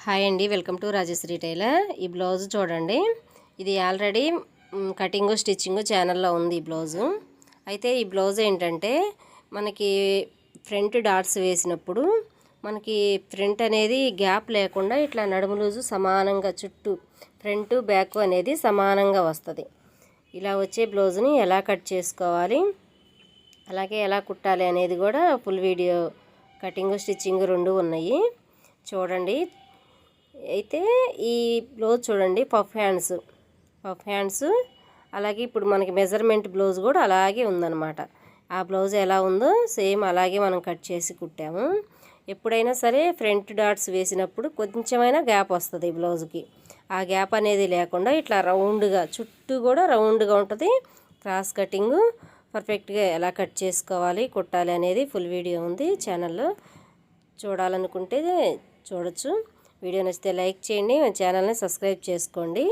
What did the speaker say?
Hi అండి, welcome to Rajshri tailor. ఈ blouse చూడండి, ఇది ఆల్రెడీ కటింగ్ స్టిచ్చింగ్ ఛానల్లో ఉంది ఈ బ్లౌజు. అయితే ఈ బ్లౌజ్ ఏంటంటే మనకి ఫ్రంట్ డాట్స్ వేసినప్పుడు మనకి ఫ్రంట్ అనేది గ్యాప్ లేకుండా ఇట్లా నడుము లూజు సమానంగా చుట్టూ ఫ్రంట్ బ్యాక్ అనేది సమానంగా వస్తుంది. ఇలా వచ్చే బ్లౌజ్ని ఎలా కట్ చేసుకోవాలి, అలాగే ఎలా కుట్టాలి అనేది కూడా ఫుల్ వీడియో కటింగ్ స్టిచ్చింగ్ రెండు ఉన్నాయి చూడండి. అయితే ఈ బ్లౌజ్ చూడండి, పఫ్ హ్యాండ్స్ అలాగే ఇప్పుడు మనకి మెజర్మెంట్ బ్లౌజ్ కూడా అలాగే ఉందన్నమాట. ఆ బ్లౌజ్ ఎలా ఉందో సేమ్ అలాగే మనం కట్ చేసి కుట్టాము. ఎప్పుడైనా సరే ఫ్రంట్ డాట్స్ వేసినప్పుడు కొంచెమైనా గ్యాప్ వస్తుంది ఈ బ్లౌజ్కి. ఆ గ్యాప్ అనేది లేకుండా ఇట్లా రౌండ్గా చుట్టూ కూడా రౌండ్గా ఉంటుంది. క్రాస్ కటింగ్ పర్ఫెక్ట్గా ఎలా కట్ చేసుకోవాలి, కుట్టాలి అనేది ఫుల్ వీడియో ఉంది ఛానల్లో. చూడాలనుకుంటే చూడొచ్చు. వీడియో నచ్చితే లైక్ చేయండి, మన ఛానల్ని సబ్స్క్రైబ్ చేసుకోండి.